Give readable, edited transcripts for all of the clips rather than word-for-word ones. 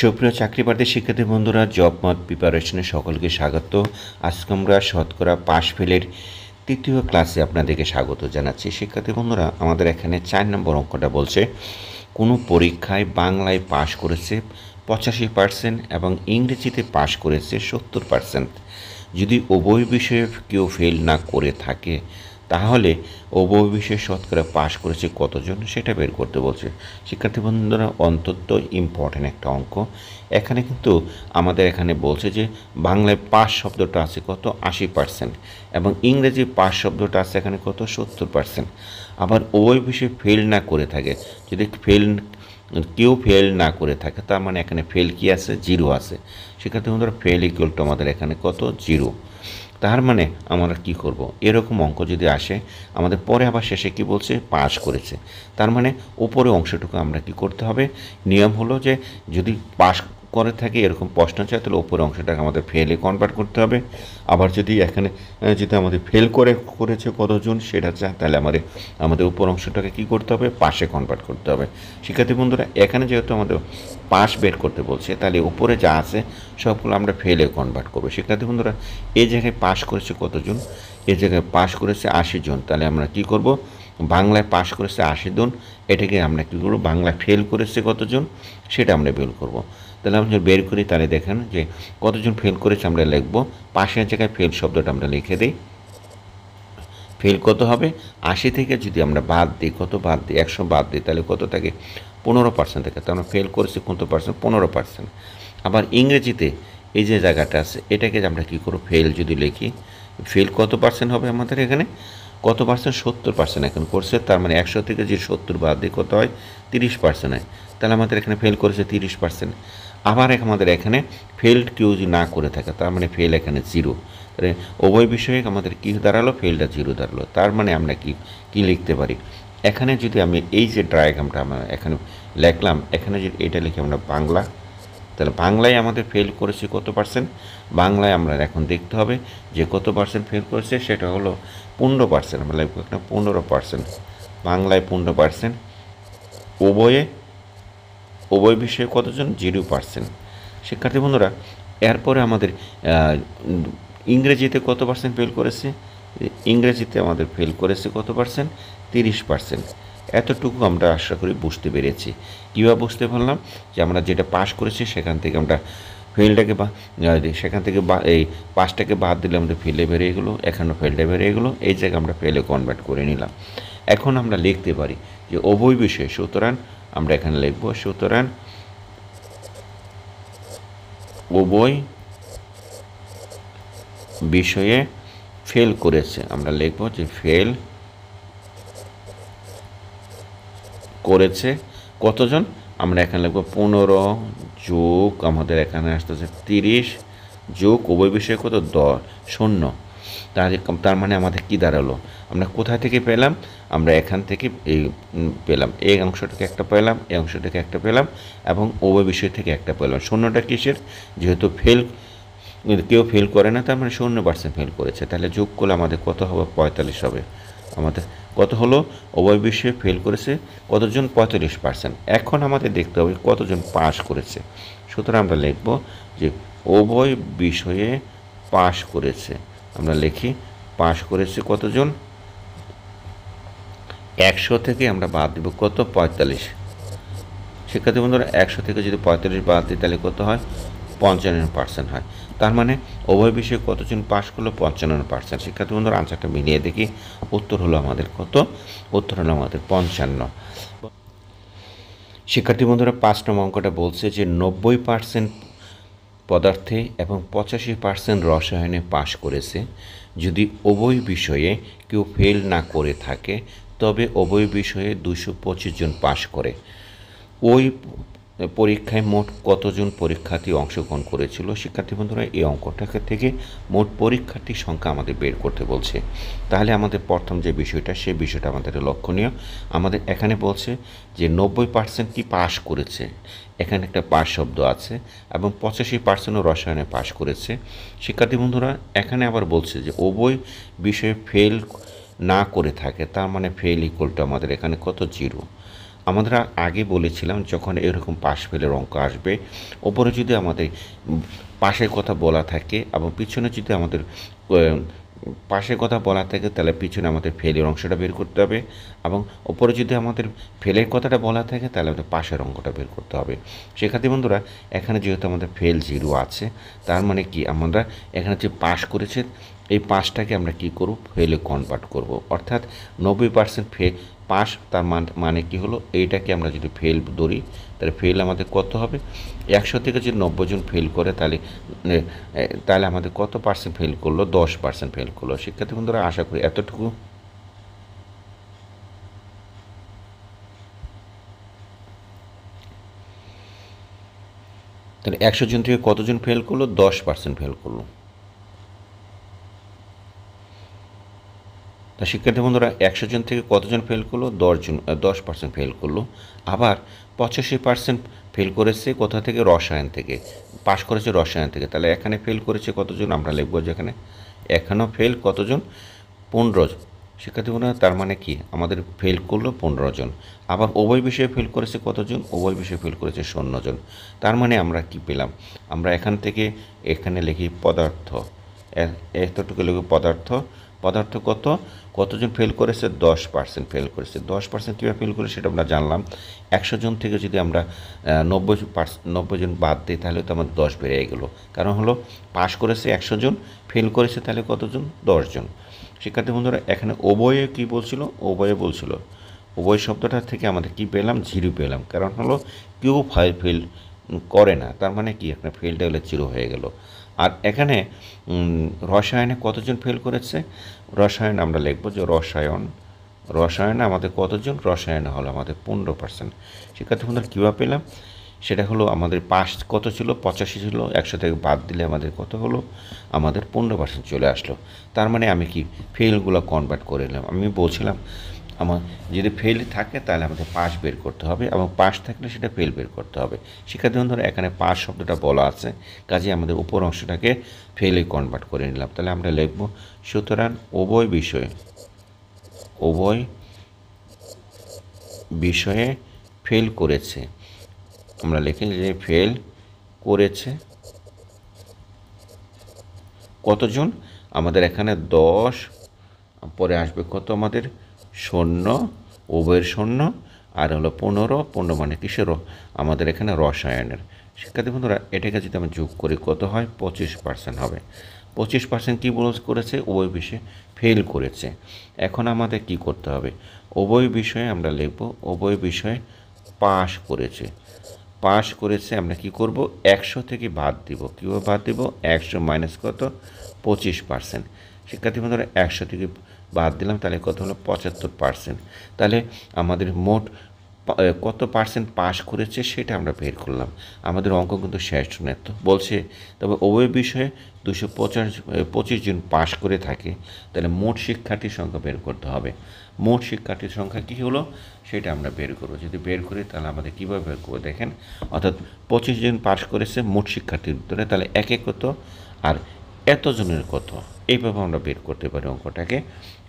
সুপ্রিয় চাকরিপ্রার্থী শিক্ষার্থী বন্ধুরা, জব মত প্রিপারেশনে সকলকে স্বাগত। আজকে আমরা শতকরা পাশ ফেলের তৃতীয় ক্লাসে আপনাদেরকে স্বাগত জানাচ্ছি। শিক্ষার্থী বন্ধুরা, আমাদের এখানে 4 নম্বর অঙ্কটা বলছে কোনো পরীক্ষায় বাংলায় পাশ করেছে 85% এবং ইংরেজিতে পাশ করেছে 70%। যদি উভয় বিষয়ে কেউ ফেল না করে থাকে তাহলে উভয় বিষয়ে শতকরা পাশ করেছে কতজন সেটা বের করতে বলছে। শিক্ষার্থী বন্ধুরা, অন্তত ইম্পর্টেন্ট একটা অঙ্ক। এখানে কিন্তু আমাদের এখানে বলছে যে বাংলায় পাস শব্দটা আছে কত 80% এবং ইংরেজি পাস শব্দটা আছে এখানে কত 70%। আবার উভয় বিষয়ে ফেল না করে থাকে, যদি কেউ ফেল না করে থাকে তার মানে এখানে ফেল কি আছে, জিরো আছে। শিক্ষার্থী বন্ধুরা, ফেল ইকুয়াল টু আমাদের এখানে কত, জিরো। তার মানে আমরা কি করব, এরকম অঙ্ক যদি আসে আমাদের পরে আবার শেষে কি বলছে, পাস করেছে, তার মানে উপরে অংশটুকু আমরা কি করতে হবে, নিয়ম হলো যে যদি পাস করে থাকে এরকম প্রশ্ন চাই তাহলে উপরের অংশটাকে আমাদের ফেলে কনভার্ট করতে হবে। আবার যদি এখানে যদি আমাদের ফেল করেছে কতজন সেটা চায় তাহলে আমাদের উপর অংশটাকে কি করতে হবে, পাশে কনভার্ট করতে হবে। শিক্ষার্থী বন্ধুরা, এখানে যেহেতু আমাদের পাস বের করতে বলছে তাহলে উপরে যা আছে সবগুলো আমরা ফেলে কনভার্ট করবো। শিক্ষার্থী বন্ধুরা, এই জায়গায় পাস করেছে কতজন, এই জায়গায় পাস করেছে 80 জন, তাহলে আমরা কি করব, বাংলায় পাস করেছে 80 জন, এটাকে আমরা কী করবো, বাংলায় ফেল করেছে কতজন সেটা আমরা বের করব। তাহলে আমরা বের করি, তাহলে দেখেন যে কতজন ফেল করেছে আমরা লিখবো, পাশের জায়গায় ফেল শব্দটা আমরা লিখে দিই। ফেল কত হবে, 80 থেকে যদি আমরা বাদ দিই, কত বাদ দিই, 100 বাদ দিই, তাহলে কত থাকে, 15% থাকে। তাহলে ফেল করেছি কত পার্সেন্ট, 15%। আবার ইংরেজিতে এই যে জায়গাটা আছে এটাকে আমরা কী করব, ফেল যদি লিখি, ফেল কত পার্সেন্ট হবে আমাদের এখানে, কত পার্সেন্ট, 70% এখন করছে। তার মানে 100 থেকে যে 70 বাদ দিয়ে কত হয়, 30% হয়। তাহলে আমাদের এখানে ফেল করেছে 30%। আবার আমাদের এখানে ফেল কেউ যদি না করে থাকে তার মানে ফেল এখানে জিরো। তাহলে উভয় বিষয়ে আমাদের কী দাঁড়ালো, ফেলটা জিরো দাঁড়ালো। তার মানে আমরা কি লিখতে পারি, এখানে যদি আমি এই যে ডায়াগ্রামটা আমরা এখানে লিখলাম, এখানে যদি এটা লিখি আমরা বাংলা, তাহলে বাংলায় আমাদের ফেল করেছে কত পার্সেন্ট, বাংলায় আমরা এখন দেখতে হবে যে কত পার্সেন্ট ফেল করেছে, সেটা হলো 15%। আমরা লিখব এখানে 15%, বাংলায় 15%, উভয় বিষয়ে কতজন, 0%। শিক্ষার্থী বন্ধুরা, এরপরে আমাদের ইংরেজিতে কত পার্সেন্ট ফেল করেছে, ইংরেজিতে আমাদের ফেল করেছে কত পার্সেন্ট, 30%। এতটুকু আমরা আশা করি বুঝতে পেরেছি। কীভাবে বুঝতে পারলাম, যে আমরা যেটা পাস করেছি সেখান থেকে আমরা ফেলটাকে সেখান থেকে এই পাসটাকে বাদ দিলে আমাদের ফেলে বেরিয়ে গেলো, এখানেও ফেলটা বেরিয়ে গেলো, এই জায়গায় আমরা ফেলে কনভার্ট করে নিলাম। এখন আমরা লিখতে পারি যে উভয় বিষয়ে, সুতরাং আমরা এখানে লিখব, সুতরাং উভয় বিষয়ে ফেল করেছে, আমরা লিখব যে ফেল করেছে কতজন, আমরা এখানে লিখব 15 যোগ আমাদের এখানে আসতেছে 30 যোগ উভয় বিষয়ে কত, 0। তার মানে আমাদের কি দাঁড়ালো, আমরা কোথা থেকে পেলাম, আমরা এখান থেকে এই পেলাম, এই অংশটাকে একটা পেলাম, এই অংশটাকে একটা পেলাম এবং উভয় বিষয় থেকে একটা পেলাম। শূন্যটা কিসের, যেহেতু কেউ ফেল করে না তার মানে 0% ফেল করেছে, তাহলে যোগ করলে আমাদের কত হবে, 45 হবে। আমাদের কত হলো, উভয় বিষয়ে ফেল করেছে কতজন, 45%। এখন আমাদের দেখতে হবে কতজন পাস করেছে, সুতরাং আমরা লিখব যে উভয় বিষয়ে পাস করেছে, আমরা লিখি পাস করেছে কতজন, 100 থেকে আমরা বাদ দিব কত, 45। শিক্ষার্থী বন্ধুরা, 100 থেকে যদি 45 বাদ দিই তাহলে কত হয়, 55% হয়। তার মানে উভয় বিষয়ে কতজন পাস করলো, 55%। শিক্ষার্থী বন্ধুরা, আনসারটা মিলিয়ে দেখি, উত্তর হলো আমাদের কত, উত্তর হলো আমাদের 55। শিক্ষার্থী বন্ধুরা, 5 নম্বর অঙ্কটা বলছে যে 90% পদার্থে এবং 85% রসায়নে পাশ করেছে। যদি উভয় বিষয়ে কেউ ফেল না করে থাকে তবে উভয় বিষয়ে 225 জন পাশ করে। ওই পরীক্ষায় মোট কতজন পরীক্ষার্থী অংশগ্রহণ করেছিল। শিক্ষার্থী বন্ধুরা, এই অঙ্কটাকে থেকে মোট পরীক্ষার্থীর সংখ্যা আমাদের বের করতে বলছে। তাহলে আমাদের প্রথম যে বিষয়টা, সেই বিষয়টা আমাদের লক্ষণীয়। আমাদের এখানে বলছে যে 90% কি পাশ করেছে, এখানে একটা পাস শব্দ আছে, এবং 85% রসায়নে পাশ করেছে। শিক্ষার্থী বন্ধুরা, এখানে আবার বলছে যে উভয় বিষয়ে ফেল না করে থাকে, তার মানে ফেল ইকুয়াল টু আমাদের এখানে কত, 0। আমরা আগে বলেছিলাম যখন এরকম পাশ ফেলের অঙ্ক আসবে, ওপরে যদি আমাদের পাশের কথা বলা থাকে এবং পিছনে যদি আমাদের পাশের কথা বলা থাকে, তাহলে পিছনে আমাদের ফেলের অংশটা বের করতে হবে, এবং ওপরে যদি আমাদের ফেলের কথাটা বলা থাকে তাহলে আমাদের পাশের অঙ্কটা বের করতে হবে। সেক্ষেত্রে বন্ধুরা এখানে যেহেতু আমাদের ফেল 0 আছে, তার মানে কি আমরা এখানে যে পাস করেছে এই পাসটাকে আমরা কি করব, ফেলে কনভার্ট করব, অর্থাৎ 90% পাস, তার মানে কি হলো, এইটাকে আমরা যদি ফেল ধরি তাহলে ফেল আমাদের কত হবে, 100 থেকে যদি 90 জন ফেল করে তাহলে আমাদের কত পার্সেন্ট ফেল করলো, 10% ফেল করলো। শিক্ষার্থী বন্ধুরা আশা করি এতটুকু তাহলে 100 জন থেকে কতজন ফেল করলো, 10% ফেল করলো। তা শিক্ষার্থী বন্ধুরা 100 জন থেকে কতজন ফেল করলো, 10% ফেল করলো। আবার 85% ফেল করেছে কোথা থেকে, রসায়ন থেকে। পাশ করেছে রসায়ন থেকে, তাহলে এখানে ফেল করেছে কতজন, আমরা লিখবো যেখানে এখানেও ফেল কতজন, 15 জন। শিক্ষার্থী বন্ধুরা তার মানে কি আমাদের ফেল করলো 15 জন। আবার উভয় বিষয়ে ফেল করেছে কতজন, উভয় বিষয়ে ফেল করেছে 0 জন। তার মানে আমরা কি পেলাম, আমরা এখান থেকে এখানে লিখি পদার্থ, এতটুকু লিখি পদার্থ। পদার্থ কতজন ফেল করেছে, 10% ফেল করেছে। 10% কীভাবে ফেল করে সেটা আমরা জানলাম। 100 জন থেকে যদি আমরা 90 জন বাদ দিই তাহলে তো আমাদের 10 বেড়ে গেলো, কারণ হলো পাশ করেছে 100 জন, ফেল করেছে তাহলে কতজন, 10 জন। শিক্ষার্থী বন্ধুরা এখানে উভয়ে কী বলছিল, উভয়ে বলছিল, উভয় শব্দটা থেকে আমাদের কি পেলাম, 0 পেলাম, কারণ হলো কেউ ফেল করে না, তার মানে কি এখানে ফেলটা হলে 0 হয়ে গেল। আর এখানে রসায়নে কতজন ফেল করেছে, রসায়ন আমরা লিখব যে রসায়নে আমাদের কতজন, রসায়নে হলো আমাদের 15%। শিক্ষার্থী বন্ধুরা কীভাবে পেলাম, সেটা হলো আমাদের পাস কত ছিল, 85 ছিল, 100 থেকে বাদ দিলে আমাদের কত হলো, আমাদের 15% চলে আসলো। তার মানে আমি কি ফেলগুলো কনভার্ট করে নিলাম। আমি বলছিলাম আমার যদি ফেল থাকে তাহলে আমাদের পাস বের করতে হবে, এবং পাস থাকলে সেটা ফেল বের করতে হবে। শিক্ষার্থী বন্ধুরা এখানে পাস শব্দটা বলা আছে, কাজে আমাদের উপর অংশটাকে ফেলে কনভার্ট করে নিলাম। তাহলে আমরা লিখব সুতরাং উভয় বিষয়ে ফেল করেছে, আমরা লিখি যে ফেল করেছে কতজন, আমাদের এখানে 10, পরে আসবে কত আমাদের 0, উভয়ের 0, আর হলো 15 মানে কিসেরও, আমাদের এখানে রসায়নের। শিক্ষার্থী বন্ধুরা এটাকে যদি আমরা যোগ করি কত হয়, 25% হবে। 25% কী করেছে, উভয় বিষয়ে ফেল করেছে। এখন আমাদের কি করতে হবে, উভয় বিষয়ে আমরা লিখব উভয় বিষয়ে পাশ করেছে। আমরা কি করব, 100 থেকে বাদ দিব, কীভাবে বাদ দিব, 100 মাইনাস কত, 25%। শিক্ষার্থী বন্ধুরা 100 থেকে বাদ দিলাম তাহলে কত হলো, 75%। তাহলে আমাদের মোট কত পার্সেন্ট পাস করেছে সেটা আমরা বের করলাম। আমাদের অঙ্ক কিন্তু শেষ নয়, তো বলছে তবে উভয় বিষয়ে 225 জন পাস করে থাকে, তাহলে মোট শিক্ষার্থীর সংখ্যা বের করতে হবে। মোট শিক্ষার্থীর সংখ্যা কী হলো সেটা আমরা বের করবো। যদি বের করি তাহলে আমাদের কীভাবে বের করবো দেখেন, অর্থাৎ 25 জন পাস করেছে মোট শিক্ষার্থীর ভিতরে, তাহলে একে কত আর এতজনের কত, এইভাবে আমরা বের করতে পারি অঙ্কটাকে।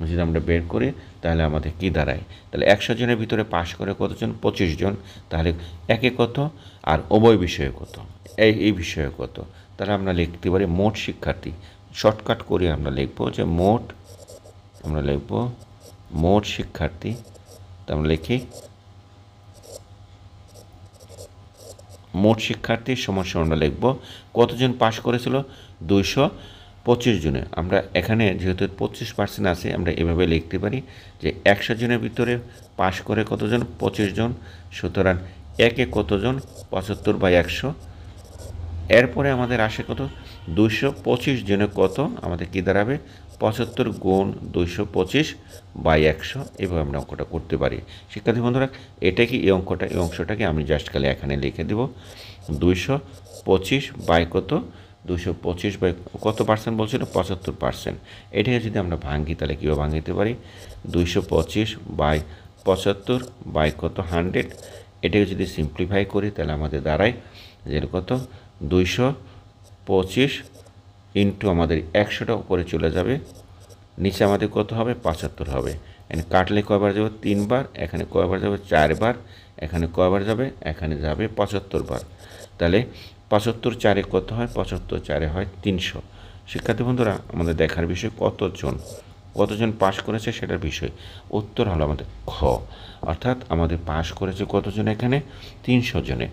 যদি আমরা বের করি তাহলে আমাদের কি দাঁড়ায়, তাহলে 100 জনের ভিতরে পাস করে কতজন, 25 জন, তাহলে একে কত আর উভয় বিষয়ে কত, এই বিষয়ে কত, তাহলে আমরা লিখতে পারি মোট শিক্ষার্থী। শর্টকাট করে আমরা লিখব যে মোট শিক্ষার্থী, তো আমরা লিখি মোট শিক্ষার্থী সমান আমরা লিখব কতজন পাস করেছিল, 225 জনে। আমরা এখানে যেহেতু 25% আছে আমরা এভাবে লিখতে পারি যে 100 জনের ভিতরে পাস করে কতজন, 25 জন, সুতরাং একে কতজন, 75/100। এরপরে আমাদের আসে কত, 225 জনে কত, আমাদের কী দাঁড়াবে, 75 গুণ 225/100। এভাবে আমরা অঙ্কটা করতে পারি। শিক্ষার্থী বন্ধুরা এটা কি এই অংশটাকে আমি জাস্ট খালি এখানে লিখে দেব, 225 বাই কত, 225 বাই কত পার্সেন্ট বলছিল, 75%। এটাকে যদি আমরা ভাঙি তাহলে কীভাবে ভাঙিতে পারি, 225/75 বাই কত, 100। এটাকে যদি সিম্পলিফাই করি তাহলে আমাদের দাঁড়ায় যে কত, 225 ইন্টু আমাদের 100টা উপরে চলে যাবে, নিচে আমাদের কত হবে, 75 হবে। এখানে কাটলে কয়বার যাবে 3 বার, এখানে কয়বার যাবে 4 বার, এখানে কয়বার যাবে, এখানে যাবে 75 বার। তাহলে 75 4 কত হয়, 75 4 হয় 300। শিক্ষার্থী বন্ধুরা আমাদের দেখার বিষয় কতজন পাস করেছে সেটার বিষয়। উত্তর হলো আমাদের খ, অর্থাৎ আমাদের পাস করেছে কতজন, এখানে 300 জনে।